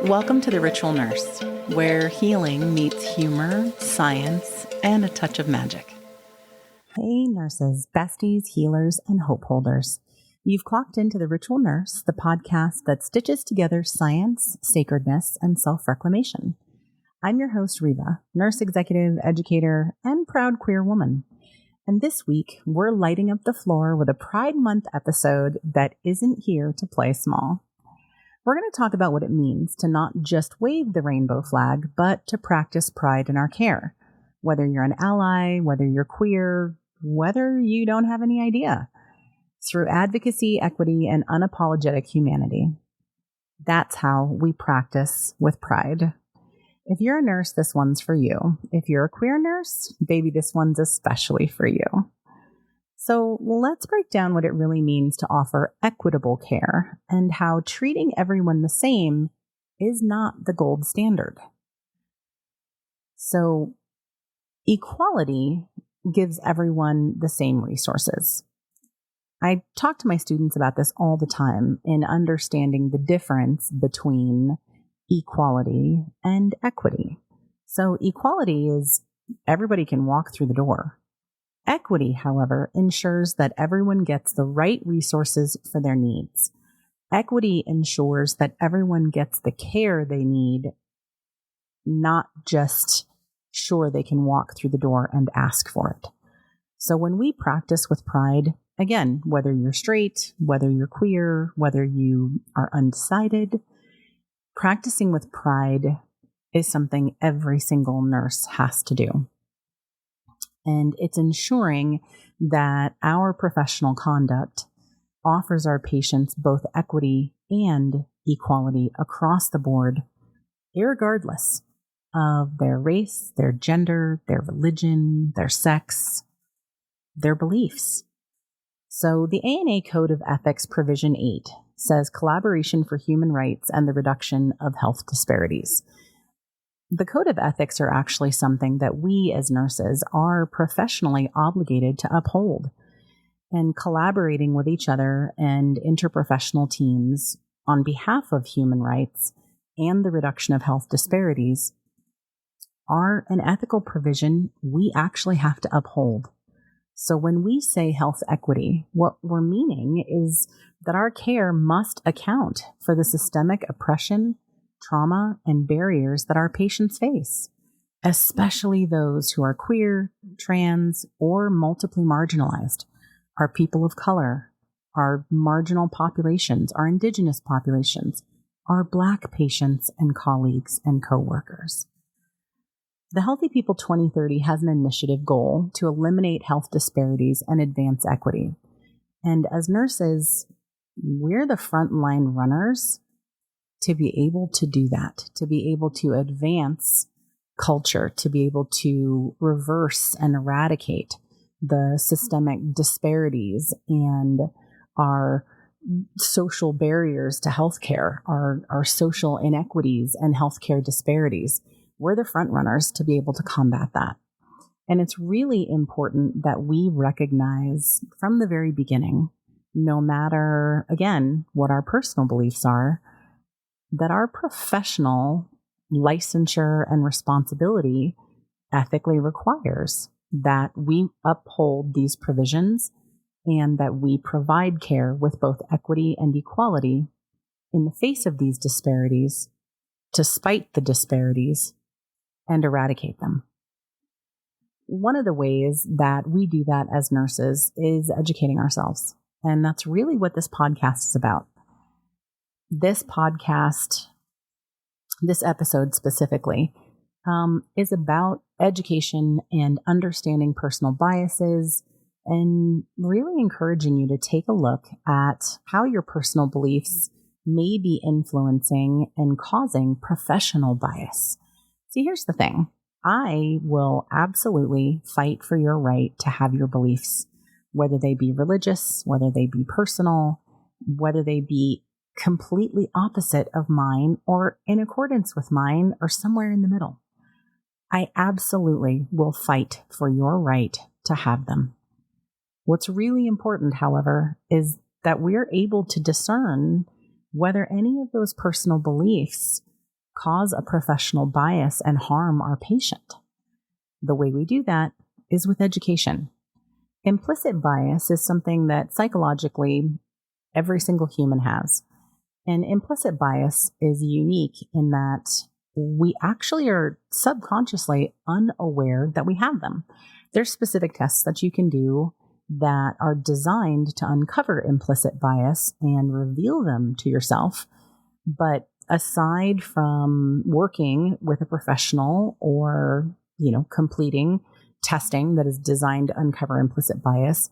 Welcome to The Ritual Nurse, where healing meets humor, science, and a touch of magic. Hey nurses, besties, healers, and hope holders. You've clocked into The Ritual Nurse, the podcast that stitches together science, sacredness, and self-reclamation. I'm your host, Reva, nurse executive, educator, and proud queer woman. And this week, we're lighting up the floor with a Pride Month episode that isn't here to play small. We're going to talk about what it means to not just wave the rainbow flag, but to practice pride in our care. Whether you're an ally, whether you're queer, whether you don't have any idea. Through advocacy, equity, and unapologetic humanity. That's how we practice with pride. If you're a nurse, this one's for you. If you're a queer nurse, baby, this one's especially for you. So let's break down what it really means to offer equitable care and how treating everyone the same is not the gold standard. So equality gives everyone the same resources. I talk to my students about this all the time in understanding the difference between equality and equity. So equality is everybody can walk through the door. Equity, however, ensures that everyone gets the right resources for their needs. Equity ensures that everyone gets the care they need, not just sure they can walk through the door and ask for it. So when we practice with pride, again, whether you're straight, whether you're queer, whether you are undecided, practicing with pride is something every single nurse has to do. And it's ensuring that our professional conduct offers our patients both equity and equality across the board, irregardless of their race, their gender, their religion, their sex, their beliefs. So the ANA Code of Ethics Provision 8 says collaboration for human rights and the reduction of health disparities. The Code of Ethics are actually something that we as nurses are professionally obligated to uphold. And collaborating with each other and interprofessional teams on behalf of human rights and the reduction of health disparities are an ethical provision we actually have to uphold. So when we say health equity, what we're meaning is that our care must account for the systemic oppression, trauma, and barriers that our patients face, especially those who are queer, trans, or multiply marginalized, our people of color, our marginal populations, our indigenous populations, our Black patients and colleagues and coworkers. The Healthy People 2030 has an initiative goal to eliminate health disparities and advance equity. And as nurses, we're the frontline runners to be able to do that, to be able to advance culture, to be able to reverse and eradicate the systemic disparities and our social barriers to healthcare, our social inequities and healthcare disparities. We're the front runners to be able to combat that. And it's really important that we recognize from the very beginning, no matter, again, what our personal beliefs are, that our professional licensure and responsibility ethically requires that we uphold these provisions and that we provide care with both equity and equality in the face of these disparities, to spite the disparities and eradicate them. One of the ways that we do that as nurses is educating ourselves. And that's really what this podcast is about. This podcast, this episode specifically, is about education and understanding personal biases and really encouraging you to take a look at how your personal beliefs may be influencing and causing professional bias. See, here's the thing. I will absolutely fight for your right to have your beliefs, whether they be religious, whether they be personal, whether they be completely opposite of mine or in accordance with mine or somewhere in the middle. I absolutely will fight for your right to have them. What's really important, however, is that we're able to discern whether any of those personal beliefs cause a professional bias and harm our patient. The way we do that is with education. Implicit bias is something that psychologically every single human has. And implicit bias is unique in that we actually are subconsciously unaware that we have them. There's specific tests that you can do that are designed to uncover implicit bias and reveal them to yourself. But aside from working with a professional or, completing testing that is designed to uncover implicit bias,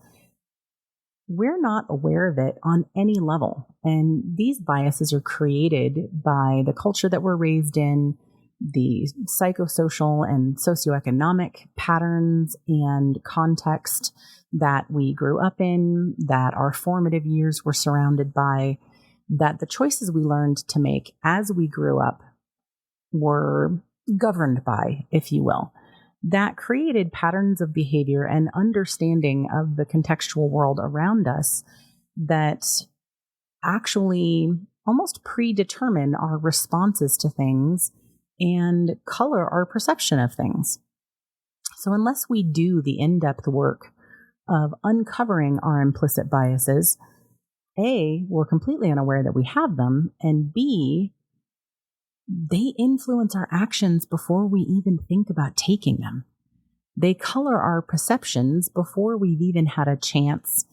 we're not aware of it on any level. And these biases are created by the culture that we're raised in, the psychosocial and socioeconomic patterns and context that we grew up in, that our formative years were surrounded by, that the choices we learned to make as we grew up were governed by, if you will. That created patterns of behavior and understanding of the contextual world around us that actually almost predetermine our responses to things and color our perception of things. So unless we do the in-depth work of uncovering our implicit biases, A, we're completely unaware that we have them, and B, they influence our actions before we even think about taking them. They color our perceptions before we've even had a chance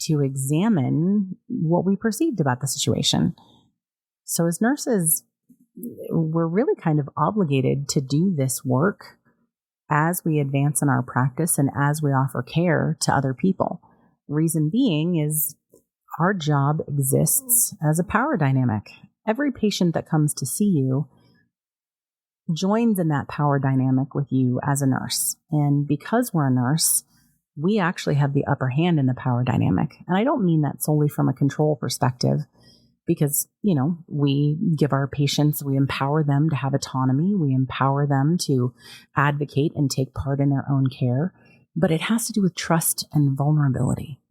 to examine what we perceived about the situation. So as nurses, we're really kind of obligated to do this work as we advance in our practice and as we offer care to other people. Reason being is our job exists as a power dynamic. Every patient that comes to see you joins in that power dynamic with you as a nurse. And because we're a nurse, we actually have the upper hand in the power dynamic. And I don't mean that solely from a control perspective, because, we give our patients, we empower them to have autonomy, we empower them to advocate and take part in their own care. But it has to do with trust and vulnerability.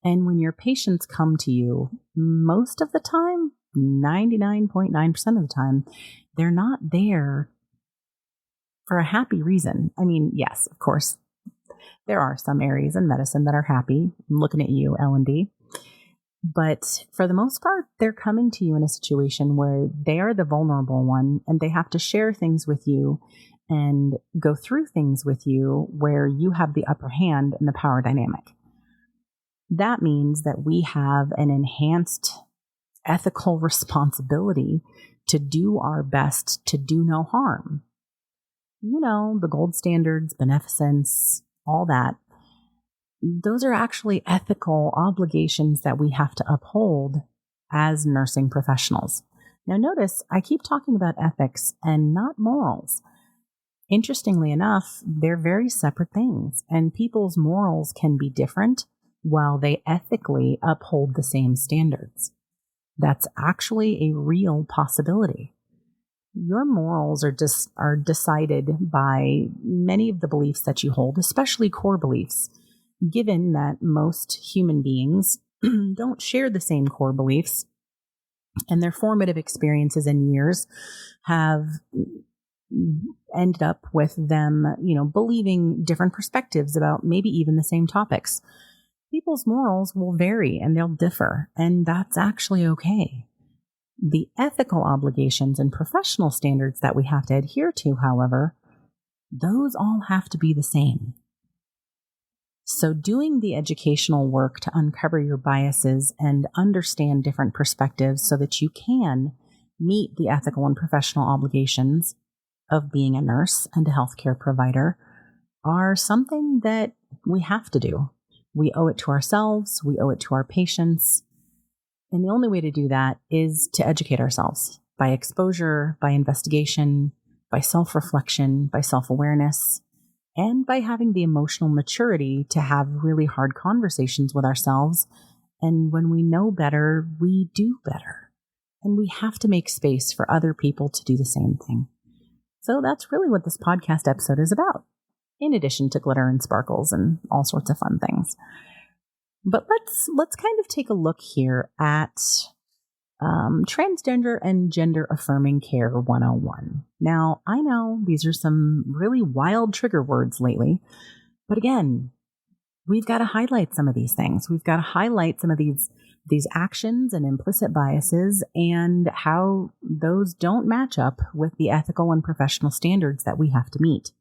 And when your patients come to you, most of the time, 99.9% of the time, they're not there for a happy reason. I mean, yes, of course, there are some areas in medicine that are happy. I'm looking at you, L&D. But for the most part, they're coming to you in a situation where they are the vulnerable one and they have to share things with you and go through things with you where you have the upper hand in the power dynamic. That means that we have an enhanced ethical responsibility to do our best to do no harm. The gold standards, beneficence, all that. Those are actually ethical obligations that we have to uphold as nursing professionals. Now notice, I keep talking about ethics and not morals. Interestingly enough, they're very separate things, and people's morals can be different while they ethically uphold the same standards. That's actually a real possibility. Your morals are decided by many of the beliefs that you hold, especially core beliefs, given that most human beings don't share the same core beliefs, and their formative experiences and years have ended up with them, believing different perspectives about maybe even the same topics. People's morals will vary and they'll differ, and that's actually okay. The ethical obligations and professional standards that we have to adhere to, however, those all have to be the same. So doing the educational work to uncover your biases and understand different perspectives so that you can meet the ethical and professional obligations of being a nurse and a healthcare provider are something that we have to do. We owe it to ourselves, we owe it to our patients, and the only way to do that is to educate ourselves by exposure, by investigation, by self-reflection, by self-awareness, and by having the emotional maturity to have really hard conversations with ourselves. And when we know better, we do better. And we have to make space for other people to do the same thing. So that's really what this podcast episode is about, in addition to glitter and sparkles and all sorts of fun things. But let's kind of take a look here at Transgender and Gender Affirming Care 101. Now, I know these are some really wild trigger words lately, but again, we've got to highlight some of these things. We've got to highlight some of these actions and implicit biases and how those don't match up with the ethical and professional standards that we have to meet.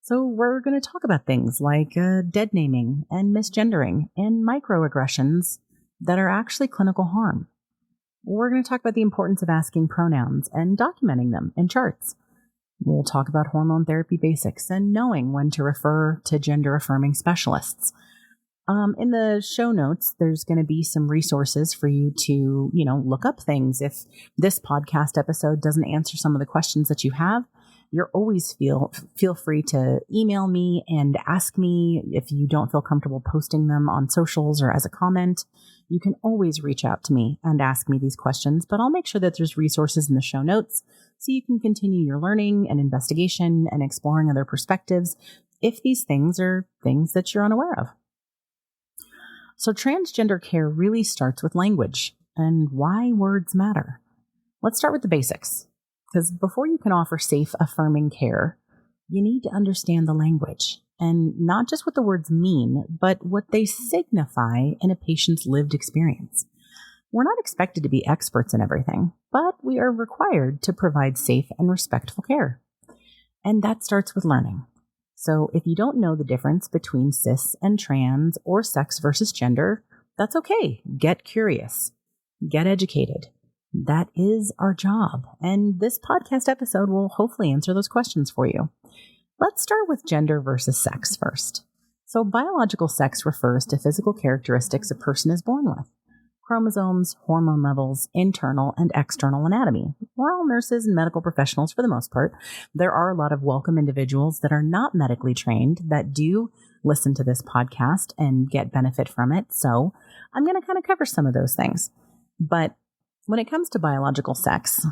So we're going to talk about things like dead naming and misgendering and microaggressions that are actually clinical harm. We're going to talk about the importance of asking pronouns and documenting them in charts. We'll talk about hormone therapy basics and knowing when to refer to gender-affirming specialists. In the show notes, there's going to be some resources for you to, look up things. If this podcast episode doesn't answer some of the questions that you have, you're always feel free to email me and ask me. If you don't feel comfortable posting them on socials or as a comment, you can always reach out to me and ask me these questions, but I'll make sure that there's resources in the show notes so you can continue your learning and investigation and exploring other perspectives if these things are things that you're unaware of. So transgender care really starts with language and why words matter. Let's start with the basics, because before you can offer safe, affirming care, you need to understand the language. And not just what the words mean, but what they signify in a patient's lived experience. We're not expected to be experts in everything, but we are required to provide safe and respectful care. And that starts with learning. So if you don't know the difference between cis and trans or sex versus gender, that's okay. Get curious. Get educated. That is our job. And this podcast episode will hopefully answer those questions for you. Let's start with gender versus sex first. So biological sex refers to physical characteristics a person is born with. Chromosomes, hormone levels, internal and external anatomy. We're all nurses and medical professionals for the most part. There are a lot of welcome individuals that are not medically trained that do listen to this podcast and get benefit from it. So I'm going to kind of cover some of those things. But when it comes to biological sex,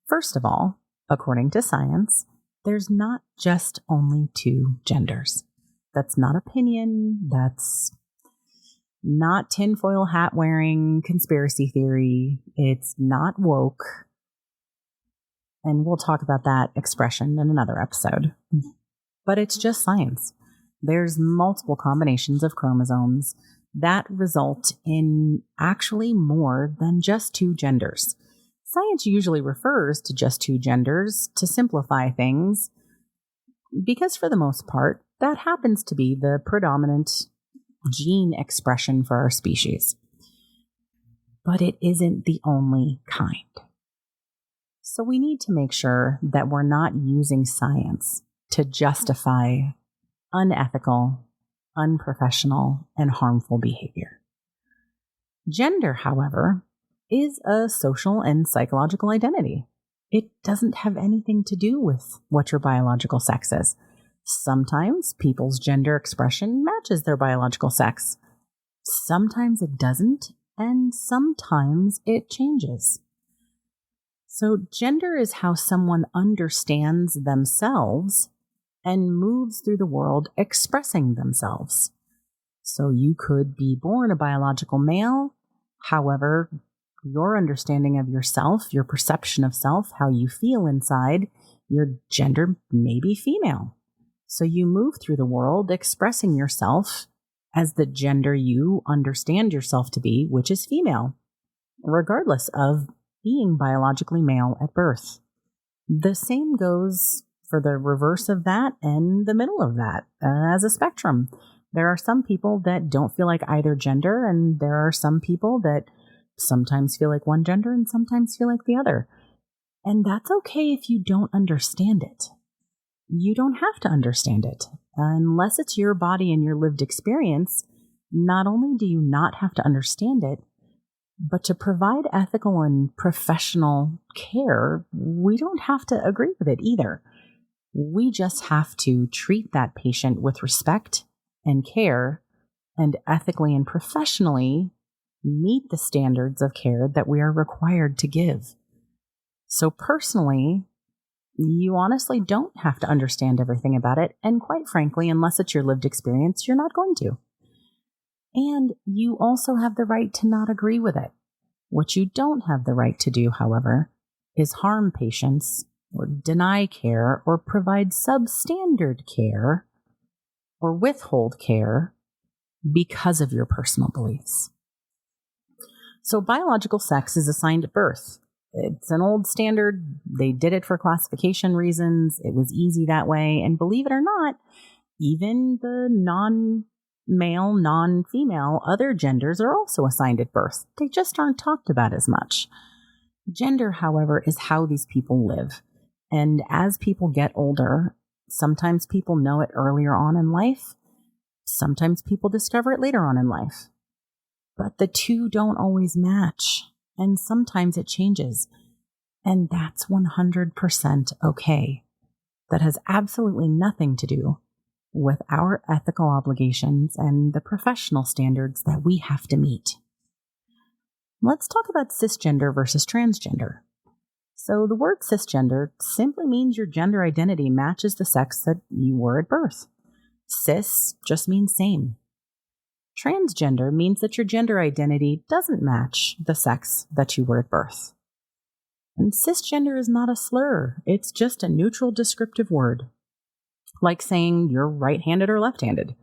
first of all, according to science, there's not just only two genders. That's not opinion. That's not tinfoil hat wearing conspiracy theory. It's not woke. And we'll talk about that expression in another episode. But it's just science. There's multiple combinations of chromosomes that result in actually more than just two genders. Science usually refers to just two genders to simplify things because for the most part, that happens to be the predominant gene expression for our species. But it isn't the only kind. So we need to make sure that we're not using science to justify unethical, unprofessional, and harmful behavior. Gender, however, is a social and psychological identity. It doesn't have anything to do with what your biological sex is. Sometimes people's gender expression matches their biological sex. Sometimes it doesn't, and sometimes it changes. So gender is how someone understands themselves and moves through the world expressing themselves. So you could be born a biological male, however, your understanding of yourself, your perception of self, how you feel inside, your gender may be female. So you move through the world expressing yourself as the gender you understand yourself to be, which is female, regardless of being biologically male at birth. The same goes for the reverse of that and the middle of that as a spectrum. There are some people that don't feel like either gender, and there are some people that sometimes feel like one gender and sometimes feel like the other. And that's okay if you don't understand it. You don't have to understand it. Unless it's your body and your lived experience, not only do you not have to understand it, but to provide ethical and professional care, we don't have to agree with it either. We just have to treat that patient with respect and care and ethically and professionally meet the standards of care that we are required to give. So personally, you honestly don't have to understand everything about it. And quite frankly, unless it's your lived experience, you're not going to. And you also have the right to not agree with it. What you don't have the right to do, however, is harm patients or deny care or provide substandard care or withhold care because of your personal beliefs. So biological sex is assigned at birth. It's an old standard. They did it for classification reasons. It was easy that way. And believe it or not, even the non-male, non-female, other genders are also assigned at birth. They just aren't talked about as much. Gender, however, is how these people live. And as people get older, sometimes people know it earlier on in life. Sometimes people discover it later on in life. But the two don't always match. And sometimes it changes. And that's 100% okay. That has absolutely nothing to do with our ethical obligations and the professional standards that we have to meet. Let's talk about cisgender versus transgender. So the word cisgender simply means your gender identity matches the sex that you were at birth. Cis just means same. Transgender means that your gender identity doesn't match the sex that you were at birth. And cisgender is not a slur. It's just a neutral descriptive word. Like saying you're right-handed or left-handed,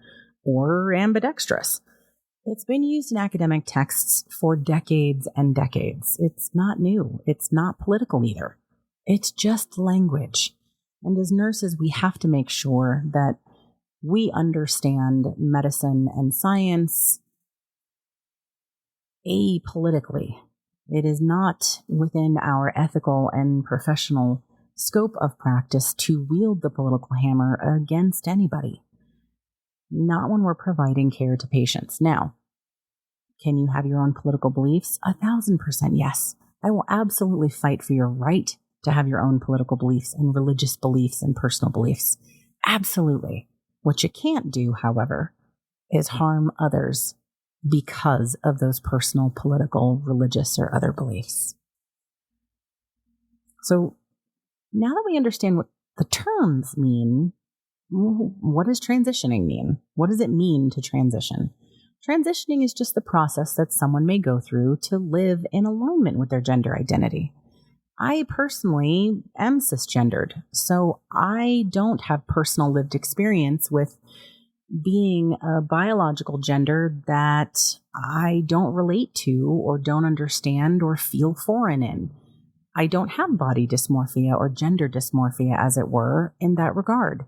or ambidextrous. It's been used in academic texts for decades and decades. It's not new. It's not political either. It's just language. And as nurses, we have to make sure that we understand medicine and science apolitically. It is not within our ethical and professional scope of practice to wield the political hammer against anybody. Not when we're providing care to patients. Now, can you have your own political beliefs? 1,000% yes. I will absolutely fight for your right to have your own political beliefs and religious beliefs and personal beliefs. Absolutely. What you can't do, however, is harm others because of those personal, political, religious, or other beliefs. So now that we understand what the terms mean, what does transitioning mean? What does it mean to transition? Transitioning is just the process that someone may go through to live in alignment with their gender identity. I personally am cisgendered, so I don't have personal lived experience with being a biological gender that I don't relate to or don't understand or feel foreign in. I don't have body dysmorphia or gender dysmorphia, as it were, in that regard.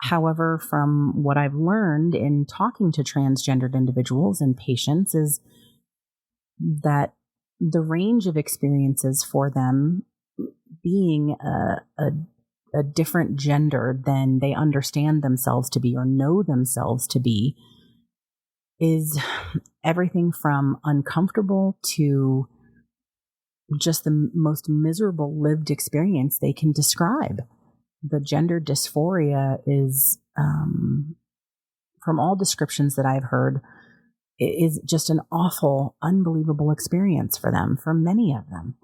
However, from what I've learned in talking to transgendered individuals and patients is that the range of experiences for them being a different gender than they understand themselves to be or know themselves to be is everything from uncomfortable to just the most miserable lived experience they can describe. The gender dysphoria is, from all descriptions that I've heard, is just an awful, unbelievable experience for them, for many of them.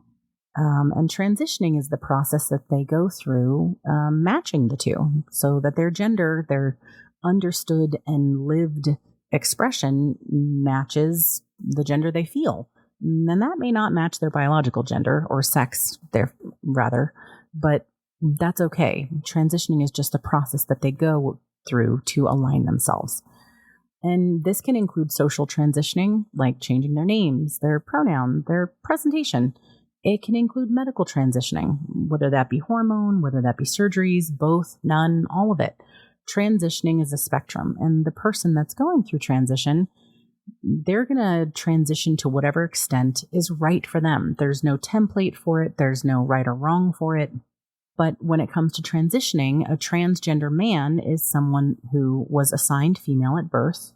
And transitioning is the process that they go through, matching the two so that their gender, their understood and lived expression matches the gender they feel. And that may not match their biological gender or sex, but that's okay. Transitioning is just a process that they go through to align themselves. And this can include social transitioning, like changing their names, their pronoun, their presentation. It can include medical transitioning, whether that be hormone, whether that be surgeries, both, none, all of it. Transitioning is a spectrum, and the person that's going through transition, they're going to transition to whatever extent is right for them. There's no template for it. There's no right or wrong for it. But when it comes to transitioning, a transgender man is someone who was assigned female at birth,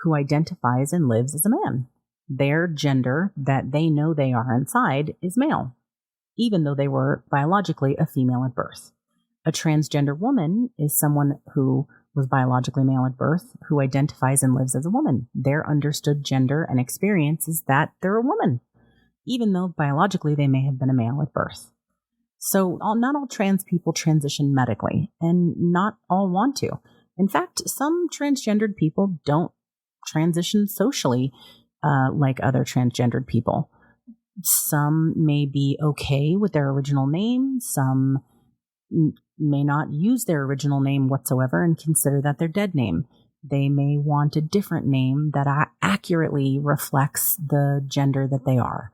who identifies and lives as a man. Their gender that they know they are inside is male, even though they were biologically a female at birth. A transgender woman is someone who was biologically male at birth, who identifies and lives as a woman. Their understood gender and experience is that they're a woman, even though biologically they may have been a male at birth. So not all trans people transition medically, and not all want to. In fact, some transgendered people don't transition socially like other transgendered people. Some may be okay with their original name. Some may not use their original name whatsoever and consider that their dead name. They may want a different name that accurately reflects the gender that they are.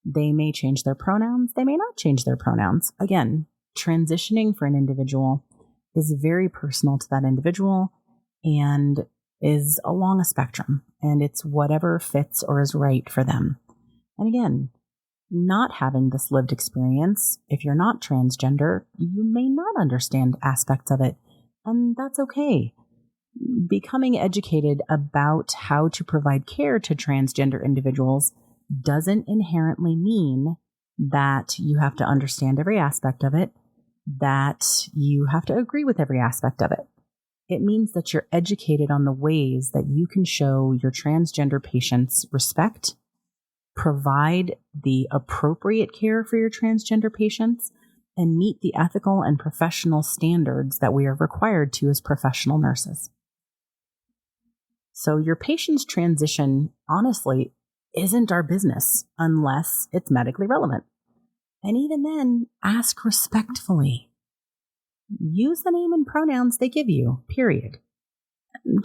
They may change their pronouns. They may not change their pronouns. Again, transitioning for an individual is very personal to that individual and is along a spectrum, and it's whatever fits or is right for them. And again, not having this lived experience, if you're not transgender, you may not understand aspects of it, and that's okay. Becoming educated about how to provide care to transgender individuals doesn't inherently mean that you have to understand every aspect of it, that you have to agree with every aspect of it. It means that you're educated on the ways that you can show your transgender patients respect, provide the appropriate care for your transgender patients, and meet the ethical and professional standards that we are required to as professional nurses. So your patient's transition, honestly, isn't our business unless it's medically relevant. And even then, ask respectfully. Use the name and pronouns they give you, period.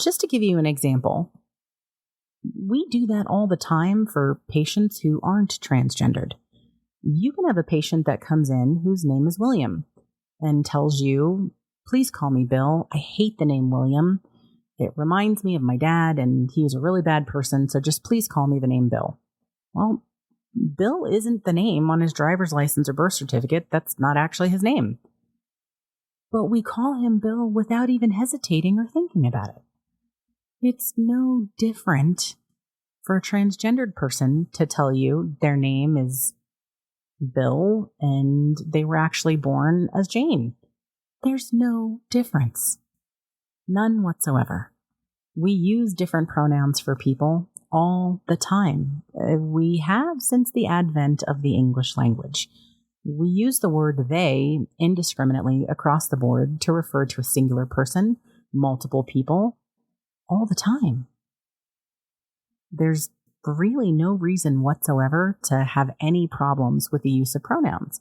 Just to give you an example, we do that all the time for patients who aren't transgendered. You can have a patient that comes in whose name is William and tells you, please call me Bill. I hate the name William. It reminds me of my dad, and he was a really bad person, so just please call me the name Bill. Well, Bill isn't the name on his driver's license or birth certificate. That's not actually his name. But we call him Bill without even hesitating or thinking about it. It's no different for a transgendered person to tell you their name is Bill and they were actually born as Jane. There's no difference. None whatsoever. We use different pronouns for people all the time. We have since the advent of the English language. We use the word they indiscriminately across the board to refer to a singular person, multiple people, all the time. There's really no reason whatsoever to have any problems with the use of pronouns,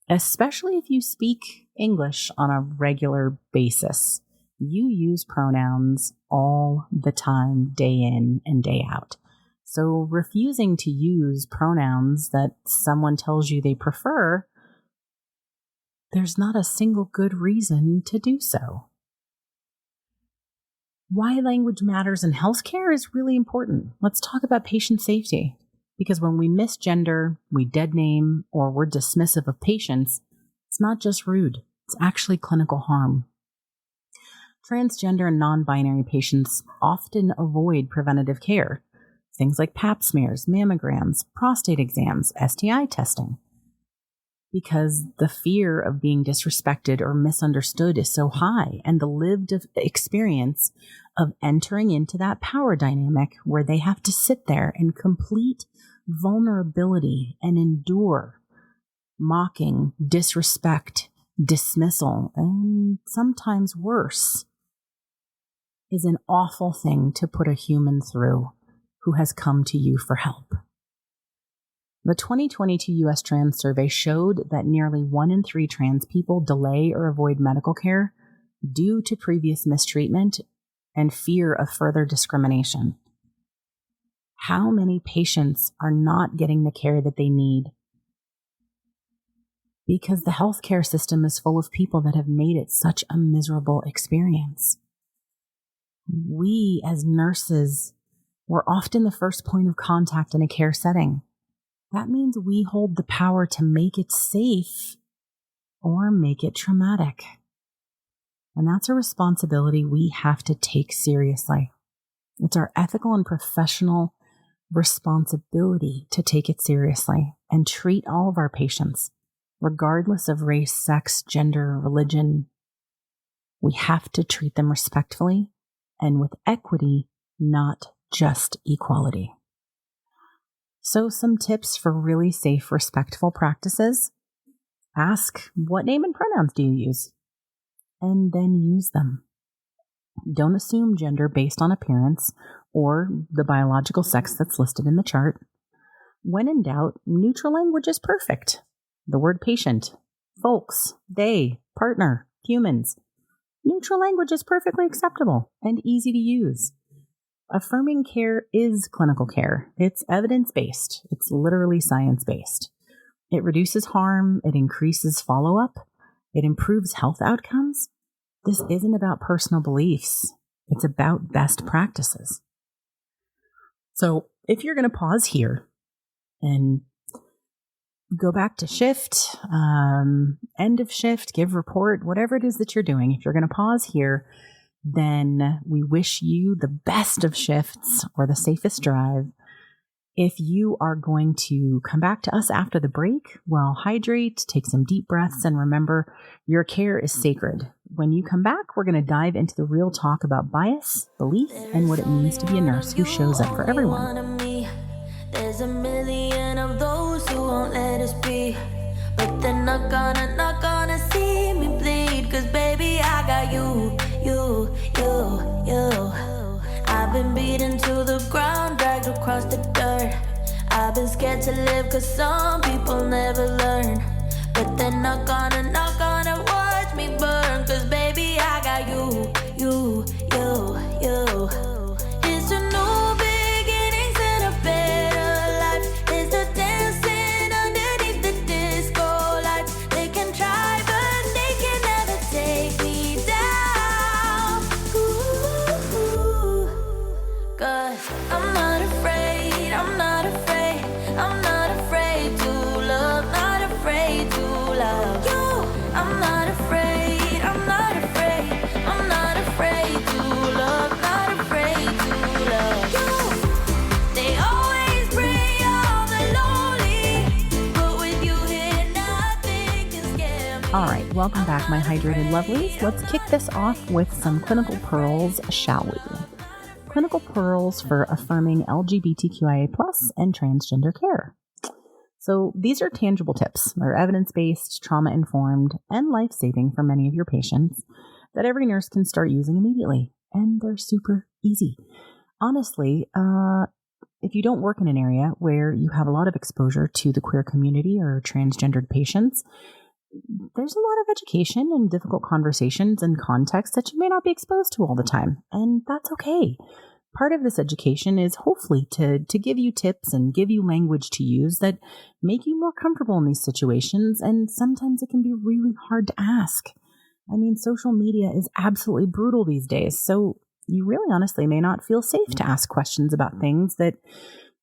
especially if you speak English on a regular basis. You use pronouns all the time, day in and day out. So refusing to use pronouns that someone tells you they prefer, there's not a single good reason to do so. Why language matters in healthcare is really important. Let's talk about patient safety. Because when we misgender, we dead name, or we're dismissive of patients, it's not just rude, it's actually clinical harm. Transgender and non-binary patients often avoid preventative care. Things like pap smears, mammograms, prostate exams, STI testing. Because the fear of being disrespected or misunderstood is so high, and the lived experience of entering into that power dynamic where they have to sit there in complete vulnerability and endure mocking, disrespect, dismissal, and sometimes worse, is an awful thing to put a human through who has come to you for help. The 2022 U.S. Trans Survey showed that nearly 1 in 3 trans people delay or avoid medical care due to previous mistreatment and fear of further discrimination. How many patients are not getting the care that they need? Because the healthcare system is full of people that have made it such a miserable experience. We, as nurses, we're often the first point of contact in a care setting. That means we hold the power to make it safe or make it traumatic. And that's a responsibility we have to take seriously. It's our ethical and professional responsibility to take it seriously and treat all of our patients, regardless of race, sex, gender, religion. We have to treat them respectfully and with equity, not just equality. So some tips for really safe, respectful practices. Ask, what name and pronouns do you use? And then use them. Don't assume gender based on appearance or the biological sex that's listed in the chart. When in doubt, neutral language is perfect. The word patient, folks, they, partner, humans. Neutral language is perfectly acceptable and easy to use. Affirming care is clinical care. It's evidence-based. It's literally science-based. It reduces harm. It increases follow-up. It improves health outcomes. This isn't about personal beliefs. It's about best practices. So if you're going to pause here and go back to shift, end of shift, give report, whatever it is that you're doing, if you're going to pause here, then we wish you the best of shifts or the safest drive. If you are going to come back to us after the break, well, hydrate, take some deep breaths, and remember, your care is sacred. When you come back, we're going to dive into the real talk about bias, belief, and what it means to be a nurse who shows up for everyone. There's a million of those who won't let us be, but they're not gonna see me bleed, 'cause baby, I got you. I've been beaten to the ground, dragged across the dirt. I've been scared to live 'cause some people never learn, but they're not gonna watch me burn, 'cause baby, I got you. It's a new beginnings and a better life. It's the dancing underneath the disco lights. They can try, but they can never take me down. Ooh, 'cause I'm not afraid to love, not afraid to love you. I'm not afraid to love, not afraid to love you. They always bring all the lonely, but with you here, nothing can scare me. All right, welcome back, my hydrated lovelies. Let's kick this off with some clinical pearls, shall we? Clinical pearls for affirming LGBTQIA+ and transgender care. So these are tangible tips. They're evidence-based, trauma-informed, and life-saving for many of your patients that every nurse can start using immediately. And they're super easy. Honestly, if you don't work in an area where you have a lot of exposure to the queer community or transgendered patients, there's a lot of education and difficult conversations and context that you may not be exposed to all the time. And that's okay. Part of this education is hopefully to give you tips and give you language to use that make you more comfortable in these situations. And sometimes it can be really hard to ask. I mean, social media is absolutely brutal these days. So you really honestly may not feel safe to ask questions about things that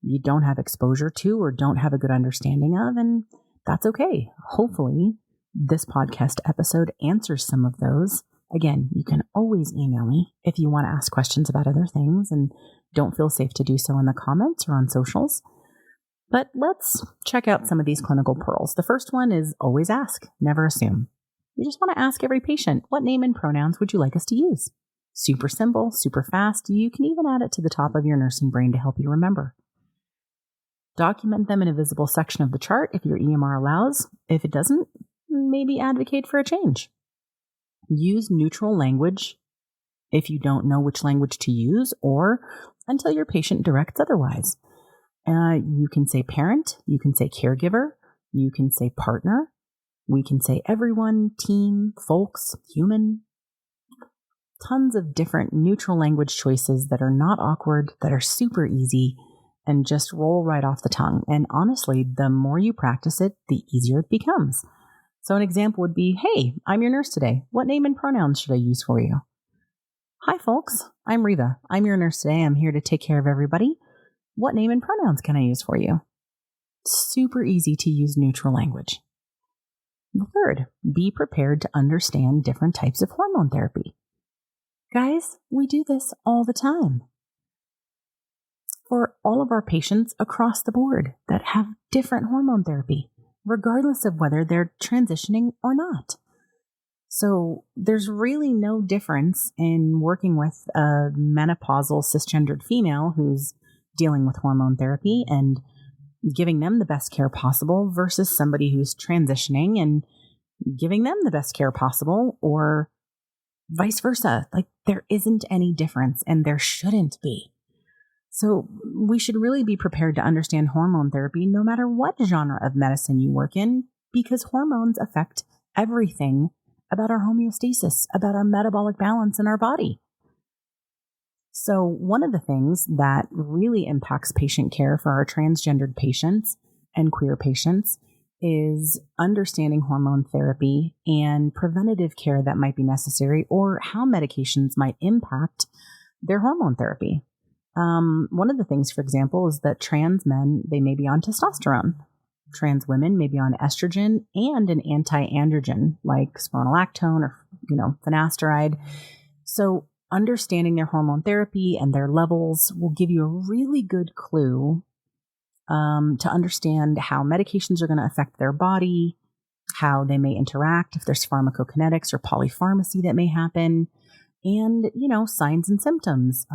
you don't have exposure to or don't have a good understanding of. And that's okay. Hopefully, this podcast episode answers some of those. Again, you can always email me if you want to ask questions about other things and don't feel safe to do so in the comments or on socials. But let's check out some of these clinical pearls. The first one is always ask, never assume. You just want to ask every patient, what name and pronouns would you like us to use? Super simple, super fast. You can even add it to the top of your nursing brain to help you remember. Document them in a visible section of the chart if your EMR allows. If it doesn't, maybe advocate for a change. Use neutral language if you don't know which language to use or until your patient directs otherwise. You can say parent, you can say caregiver, you can say partner, we can say everyone, team, folks, human. Tons of different neutral language choices that are not awkward, that are super easy, and just roll right off the tongue. And honestly, the more you practice it, the easier it becomes. So an example would be, hey, I'm your nurse today. What name and pronouns should I use for you? Hi, folks. I'm Reva. I'm your nurse today. I'm here to take care of everybody. What name and pronouns can I use for you? Super easy to use neutral language. The third, be prepared to understand different types of hormone therapy. Guys, we do this all the time. For all of our patients across the board that have different hormone therapy, regardless of whether they're transitioning or not. So there's really no difference in working with a menopausal cisgendered female who's dealing with hormone therapy and giving them the best care possible versus somebody who's transitioning and giving them the best care possible, or vice versa. Like, there isn't any difference, and there shouldn't be. So we should really be prepared to understand hormone therapy no matter what genre of medicine you work in, because hormones affect everything about our homeostasis, about our metabolic balance in our body. So one of the things that really impacts patient care for our transgendered patients and queer patients is understanding hormone therapy and preventative care that might be necessary, or how medications might impact their hormone therapy. One of the things, for example, is that trans men, they may be on testosterone. Trans women may be on estrogen and an anti-androgen like spironolactone or, finasteride. So understanding their hormone therapy and their levels will give you a really good clue to understand how medications are going to affect their body, how they may interact, if there's pharmacokinetics or polypharmacy that may happen, and, signs and symptoms,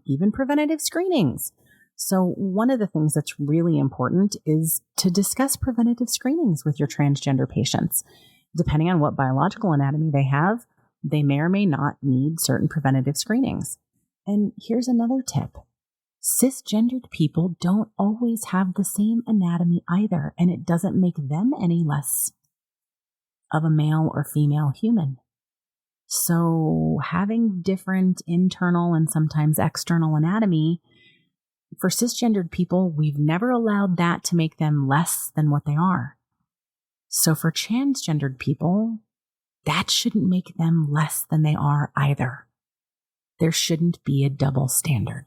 even preventative screenings. So one of the things that's really important is to discuss preventative screenings with your transgender patients. Depending on what biological anatomy they have, they may or may not need certain preventative screenings. And here's another tip. Cisgendered people don't always have the same anatomy either, and it doesn't make them any less of a male or female human. So having different internal and sometimes external anatomy, for cisgendered people, we've never allowed that to make them less than what they are. So for transgendered people, that shouldn't make them less than they are either. There shouldn't be a double standard.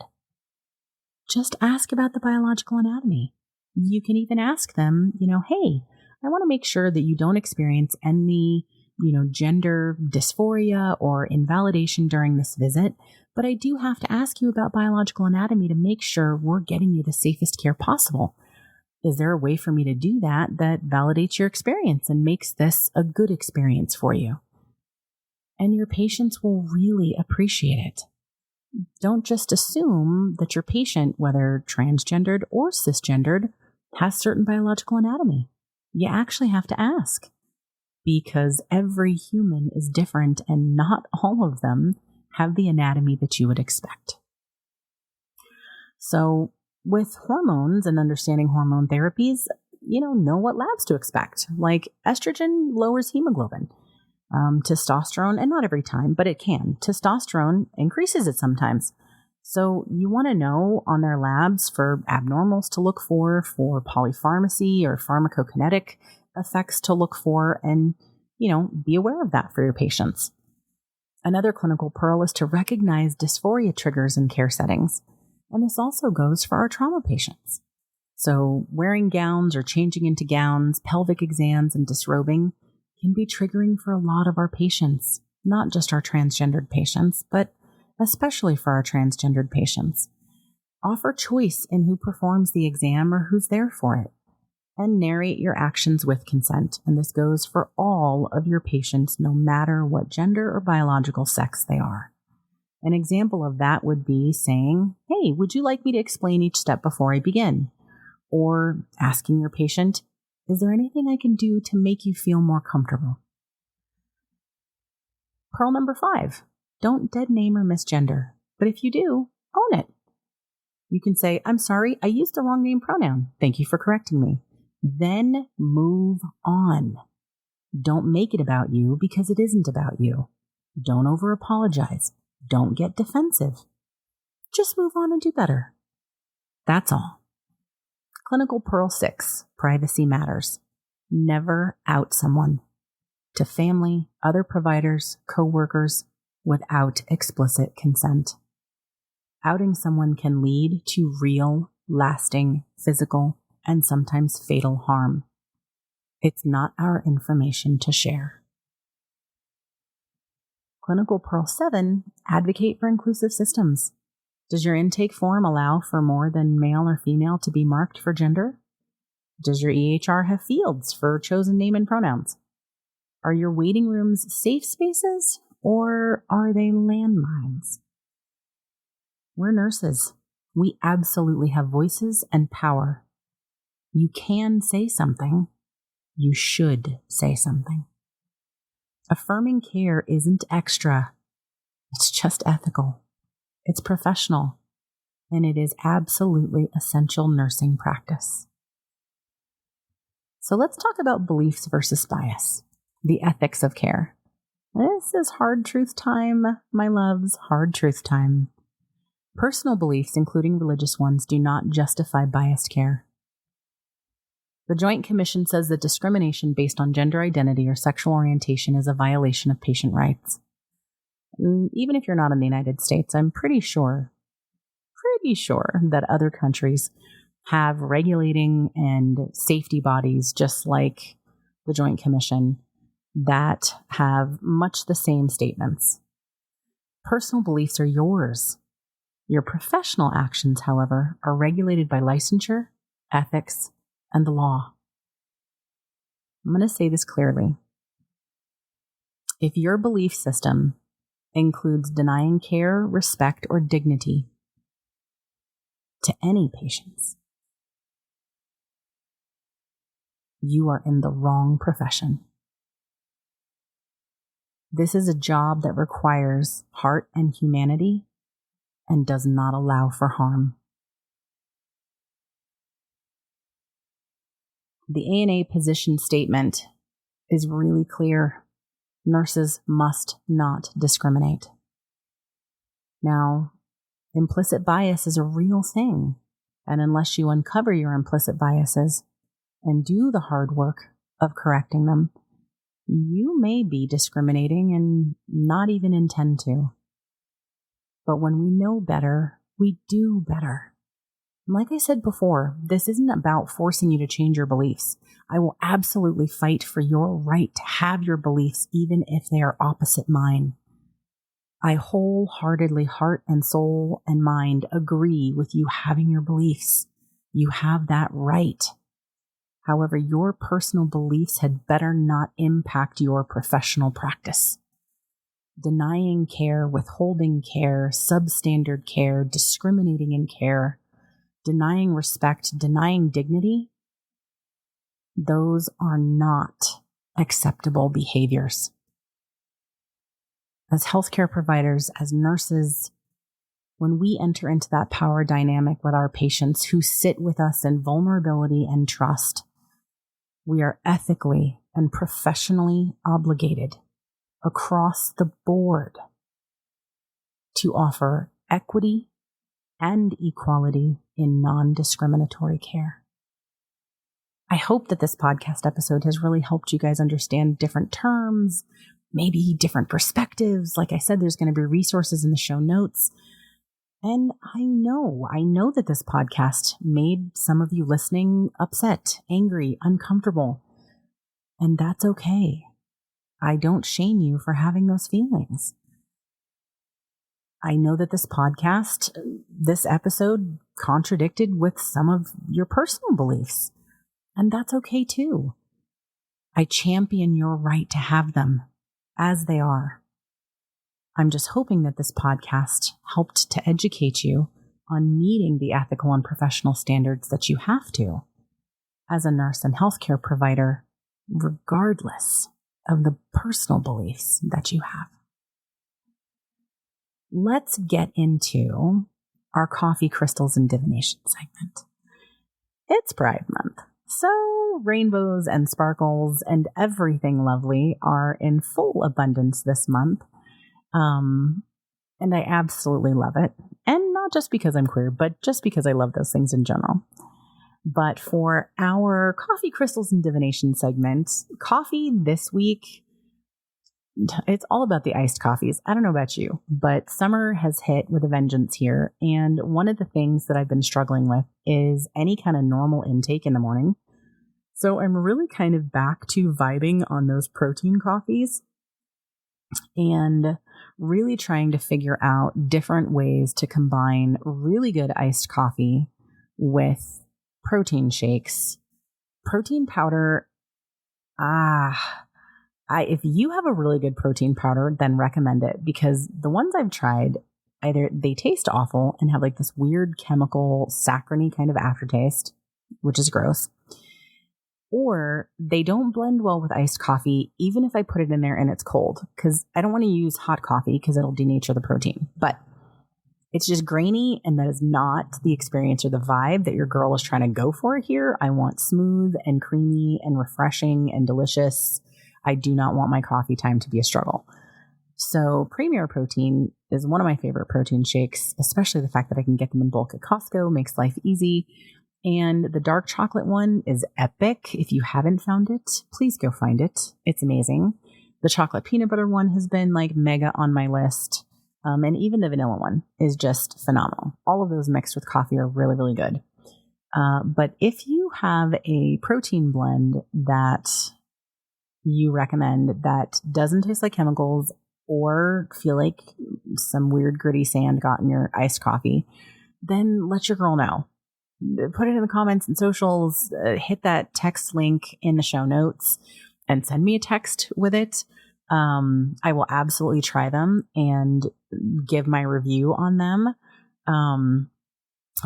Just ask about the biological anatomy. You can even ask them, hey, I want to make sure that you don't experience any, gender dysphoria or invalidation during this visit, but I do have to ask you about biological anatomy to make sure we're getting you the safest care possible. Is there a way for me to do that validates your experience and makes this a good experience for you? And your patients will really appreciate it. Don't just assume that your patient, whether transgendered or cisgendered, has certain biological anatomy. You actually have to ask, because every human is different and not all of them have the anatomy that you would expect. So with hormones and understanding hormone therapies, know what labs to expect. Like estrogen lowers hemoglobin. Testosterone, and not every time, but it can. Testosterone increases it sometimes. So you want to know on their labs for abnormals to look for polypharmacy or pharmacokinetic effects to look for, and, be aware of that for your patients. Another clinical pearl is to recognize dysphoria triggers in care settings. And this also goes for our trauma patients. So wearing gowns or changing into gowns, pelvic exams, and disrobing can be triggering for a lot of our patients, not just our transgendered patients, but especially for our transgendered patients. Offer choice in who performs the exam or who's there for it, and narrate your actions with consent. And this goes for all of your patients, no matter what gender or biological sex they are. An example of that would be saying, hey, would you like me to explain each step before I begin? Or asking your patient, is there anything I can do to make you feel more comfortable? Pearl number 5, don't dead name or misgender. But if you do, own it. You can say, I'm sorry, I used the wrong name pronoun. Thank you for correcting me. Then move on. Don't make it about you because it isn't about you. Don't over apologize. Don't get defensive. Just move on and do better. That's all. Clinical Pearl 6, privacy matters. Never out someone to family, other providers, coworkers without explicit consent. Outing someone can lead to real, lasting, physical, and sometimes fatal harm. It's not our information to share. Clinical Pearl 7, advocate for inclusive systems. Does your intake form allow for more than male or female to be marked for gender? Does your EHR have fields for chosen name and pronouns? Are your waiting rooms safe spaces, or are they landmines? We're nurses. We absolutely have voices and power. You can say something. You should say something. Affirming care isn't extra. It's just ethical. It's professional. and it is absolutely essential nursing practice. So let's talk about beliefs versus bias, the ethics of care. This is hard truth time, my loves, hard truth time. Personal beliefs, including religious ones, do not justify biased care. The Joint Commission says that discrimination based on gender identity or sexual orientation is a violation of patient rights. Even if you're not in the United States, I'm pretty sure that other countries have regulating and safety bodies just like the Joint Commission that have much the same statements. Personal beliefs are yours. Your professional actions, however, are regulated by licensure, ethics, and the law. I'm going to say this clearly. If your belief system includes denying care, respect, or dignity to any patients, you are in the wrong profession. This is a job that requires heart and humanity and does not allow for harm. The ANA position statement is really clear. Nurses must not discriminate. Now, implicit bias is a real thing, and unless you uncover your implicit biases and do the hard work of correcting them, you may be discriminating and not even intend to. But when we know better, we do better. Like I said before, this isn't about forcing you to change your beliefs. I will absolutely fight for your right to have your beliefs, even if they are opposite mine. I wholeheartedly, heart and soul and mind, agree with you having your beliefs. You have that right. However, your personal beliefs had better not impact your professional practice. Denying care, withholding care, substandard care, discriminating in care, denying respect, denying dignity, those are not acceptable behaviors. As healthcare providers, as nurses, when we enter into that power dynamic with our patients who sit with us in vulnerability and trust, we are ethically and professionally obligated across the board to offer equity and equality in non-discriminatory care. I hope that this podcast episode has really helped you guys understand different terms, maybe different perspectives. Like I said, there's going to be resources in the show notes. And I know that this podcast made some of you listening upset, angry, uncomfortable. And that's okay. I don't shame you for having those feelings. I know that this podcast, this episode, contradicted with some of your personal beliefs. And that's okay too. I champion your right to have them as they are. I'm just hoping that this podcast helped to educate you on meeting the ethical and professional standards that you have to as a nurse and healthcare provider, regardless of the personal beliefs that you have. Let's get into our coffee, crystals, and divination segment. It's Pride Month, so rainbows and sparkles and everything lovely are in full abundance this month. And I absolutely love it. And not just because I'm queer, but just because I love those things in general. But for our coffee, crystals, and divination segment, coffee this week, it's all about the iced coffees. I don't know about you, but summer has hit with a vengeance here. And one of the things that I've been struggling with is any kind of normal intake in the morning. So I'm really kind of back to vibing on those protein coffees and really trying to figure out different ways to combine really good iced coffee with protein shakes. Protein powder, if you have a really good protein powder, then recommend it, because the ones I've tried, either they taste awful and have like this weird chemical saccharine kind of aftertaste, which is gross, or they don't blend well with iced coffee, even if I put it in there and it's cold, because I don't want to use hot coffee because it'll denature the protein. But It's just grainy, and that is not the experience or the vibe that your girl is trying to go for here. I want smooth and creamy and refreshing and delicious. I do not want my coffee time to be a struggle. So Premier Protein is one of my favorite protein shakes, especially the fact that I can get them in bulk at Costco makes life easy. And the dark chocolate one is epic. If you haven't found it, please go find it. It's amazing. The chocolate peanut butter one has been like mega on my list. And even the vanilla one is just phenomenal. All of those mixed with coffee are really, really good. But if you have a protein blend that you recommend that doesn't taste like chemicals or feel like some weird gritty sand got in your iced coffee, then let your girl know. Put it in the comments and socials, hit that text link in the show notes and send me a text with it. I will absolutely try them and give my review on them.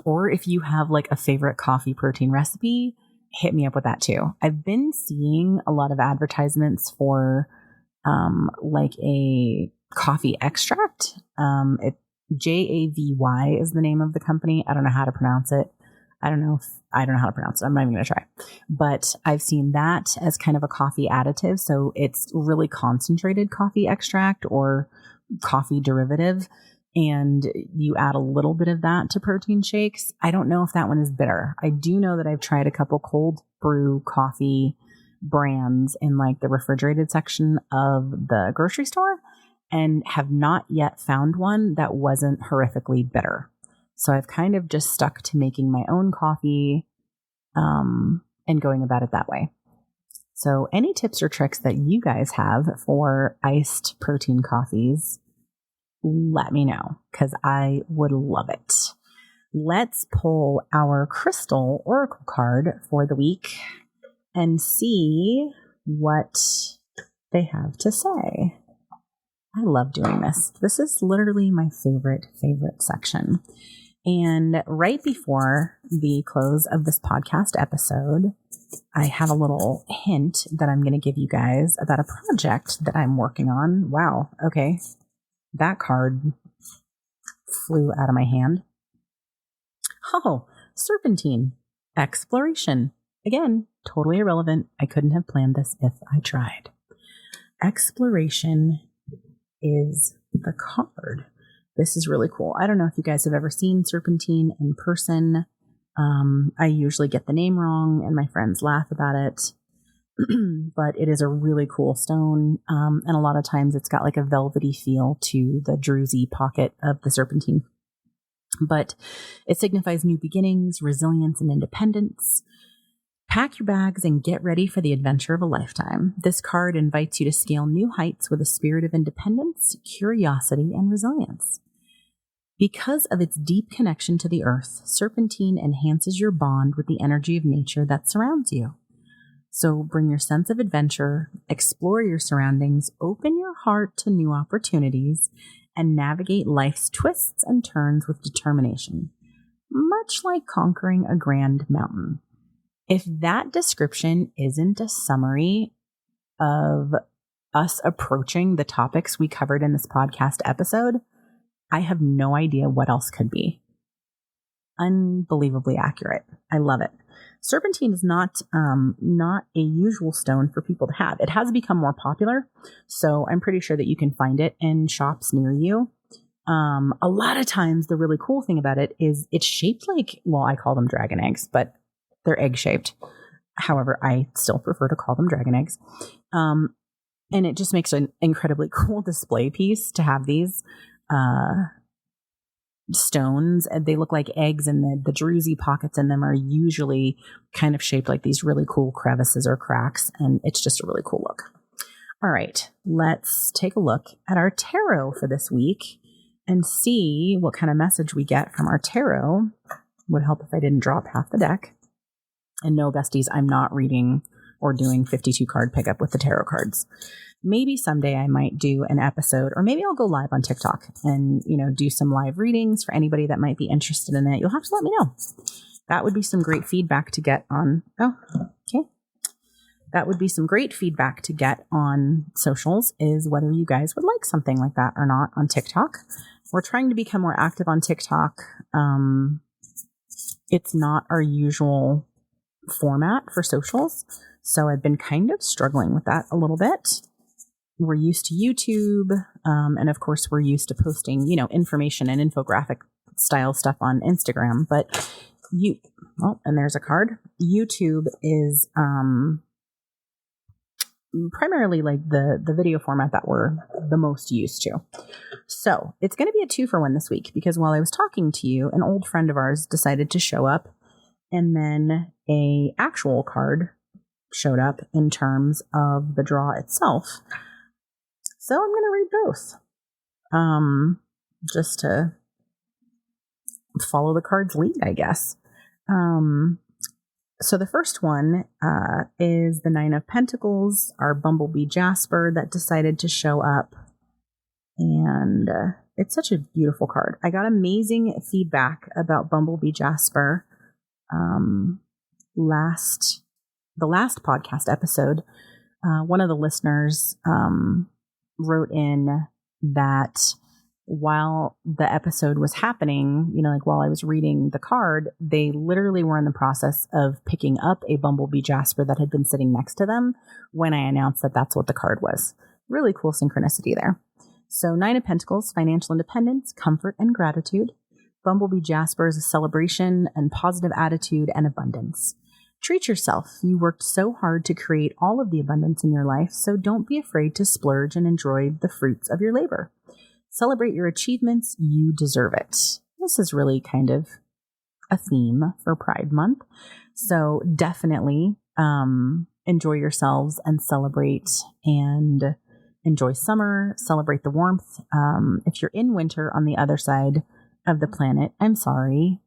Or if you have like a favorite coffee protein recipe, hit me up with that too. I've been seeing a lot of advertisements for like a coffee extract. JAVY is the name of the company. I don't know how to pronounce it. I don't know how to pronounce it. I'm not even going to try. But I've seen that as kind of a coffee additive. So it's really concentrated coffee extract or coffee derivative. And you add a little bit of that to protein shakes. I don't know if that one is bitter. I do know that I've tried a couple cold brew coffee brands in like the refrigerated section of the grocery store and have not yet found one that wasn't horrifically bitter. So I've kind of just stuck to making my own coffee and going about it that way. So any tips or tricks that you guys have for iced protein coffees, let me know because I would love it. Let's pull our crystal oracle card for the week and see what they have to say. I love doing this. This is literally my favorite section. And right before the close of this podcast episode, I have a little hint that I'm going to give you guys about a project that I'm working on. Wow. Okay. That card flew out of my hand. Oh, serpentine. Exploration. Again, totally irrelevant. I couldn't have planned this if I tried. Exploration is the card. This is really cool. I don't know if you guys have ever seen serpentine in person. I usually get the name wrong and my friends laugh about it. But it is a really cool stone. And a lot of times it's got like a velvety feel to the druzy pocket of the serpentine. But it signifies new beginnings, resilience, and independence. Pack your bags and get ready for the adventure of a lifetime. This card invites you to scale new heights with a spirit of independence, curiosity, and resilience. Because of its deep connection to the earth, serpentine enhances your bond with the energy of nature that surrounds you. So bring your sense of adventure, explore your surroundings, open your heart to new opportunities, and navigate life's twists and turns with determination, much like conquering a grand mountain. If that description isn't a summary of us approaching the topics we covered in this podcast episode, I have no idea what else could be. Unbelievably accurate. I love it. Serpentine is not a usual stone for people to have. It has become more popular, so I'm pretty sure that you can find it in shops near you. A lot of times, the really cool thing about it is it's shaped like, well, I call them dragon eggs, but they're egg-shaped. However, I still prefer to call them dragon eggs. And it just makes an incredibly cool display piece to have these stones. They look like eggs, and the druzy pockets in them are usually kind of shaped like these really cool crevices or cracks, and it's just a really cool look. All right, let's take a look at our tarot for this week and see what kind of message we get from our tarot. Would help if I didn't drop half the deck. And no, besties, I'm not reading or doing 52 card pickup with the tarot cards. Maybe someday I might do an episode, or maybe I'll go live on TikTok and, do some live readings for anybody that might be interested in it. You'll have to let me know. That would be some great feedback to get on. Oh, okay. that would be some great feedback to get on socials, is whether you guys would like something like that or not on TikTok. We're trying to become more active on TikTok. It's not our usual format for socials, so I've been kind of struggling with that a little bit. We're used to YouTube, and of course we're used to posting, information and infographic style stuff on Instagram, but and there's a card. YouTube is primarily like the video format that we're the most used to. So it's going to be a 2-for-1 this week, because while I was talking to you, an old friend of ours decided to show up, and then a actual card showed up in terms of the draw itself. So I'm going to read both, just to follow the card's lead, I guess. So the first one is the 9 of Pentacles, our Bumblebee Jasper that decided to show up. And it's such a beautiful card. I got amazing feedback about Bumblebee Jasper the last podcast episode. One of the listeners wrote in that while the episode was happening, while I was reading the card, they literally were in the process of picking up a Bumblebee Jasper that had been sitting next to them when I announced that that's what the card was. Really cool synchronicity there. So 9 of Pentacles, financial independence, comfort, and gratitude. Bumblebee Jasper is a celebration and positive attitude and abundance. Treat yourself. You worked so hard to create all of the abundance in your life, so don't be afraid to splurge and enjoy the fruits of your labor. Celebrate your achievements. You deserve it. This is really kind of a theme for Pride Month. So definitely enjoy yourselves and celebrate and enjoy summer, celebrate the warmth. If you're in winter on the other side of the planet, I'm sorry.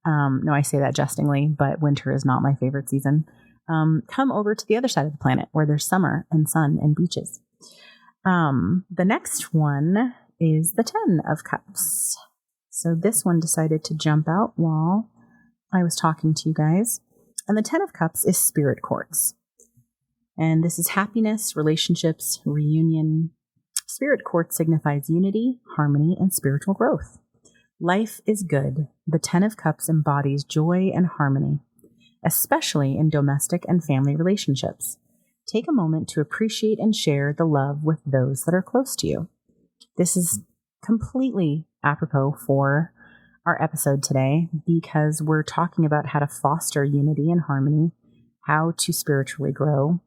No, I say that jestingly, but winter is not my favorite season. Come over to the other side of the planet where there's summer and sun and beaches. The next one is the 10 of Cups. So this one decided to jump out while I was talking to you guys. And the 10 of Cups is Spirit Quartz. And this is happiness, relationships, reunion. Spirit Quartz signifies unity, harmony, and spiritual growth. Life is good. The 10 of Cups embodies joy and harmony, especially in domestic and family relationships. Take a moment to appreciate and share the love with those that are close to you. This is completely apropos for our episode today, because we're talking about how to foster unity and harmony, how to spiritually grow.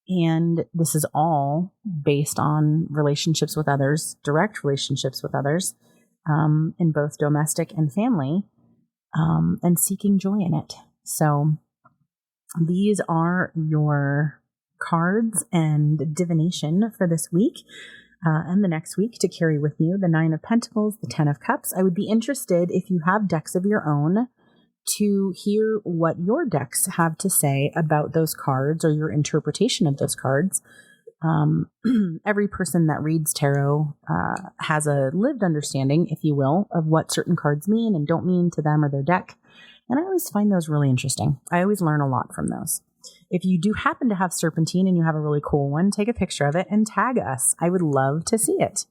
And this is all based on relationships with others, direct relationships with others, in both domestic and family, and seeking joy in it. So these are your cards and divination for this week and the next week to carry with you. The 9 of Pentacles, the 10 of Cups. I would be interested, if you have decks of your own, to hear what your decks have to say about those cards or your interpretation of those cards. Every person that reads tarot has a lived understanding, if you will, of what certain cards mean and don't mean to them or their deck. And I always find those really interesting. I always learn a lot from those. If you do happen to have serpentine and you have a really cool one, take a picture of it and tag us. I would love to see it.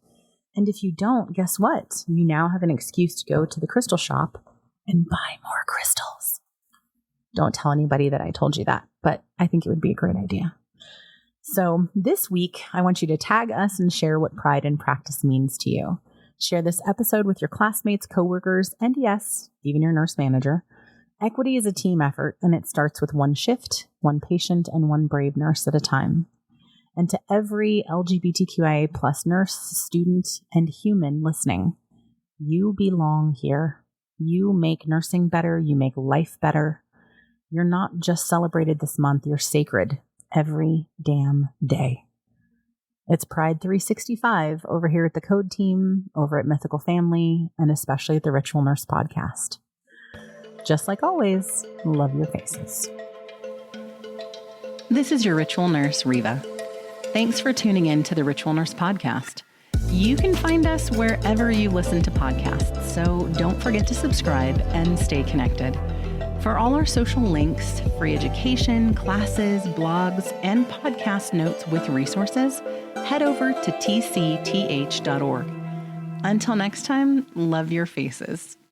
And if you don't, guess what? You now have an excuse to go to the crystal shop and buy more crystals. Don't tell anybody that I told you that, but I think it would be a great idea. So this week, I want you to tag us and share what pride in practice means to you. Share this episode with your classmates, coworkers, and yes, even your nurse manager. Equity is a team effort, and it starts with one shift, one patient, and one brave nurse at a time. And to every LGBTQIA plus nurse, student, and human listening, you belong here. You make nursing better. You make life better. You're not just celebrated this month. You're sacred every damn day. It's Pride 365 over here at the Code Team, over at Mythical Family, and especially at the Ritual Nurse Podcast. Just like always, love your faces. This is your Ritual Nurse, Reva. Thanks for tuning in to the Ritual Nurse Podcast. You can find us wherever you listen to podcasts, so don't forget to subscribe and stay connected. For all our social links, free education, classes, blogs, and podcast notes with resources, head over to tcth.org. Until next time, love your faces.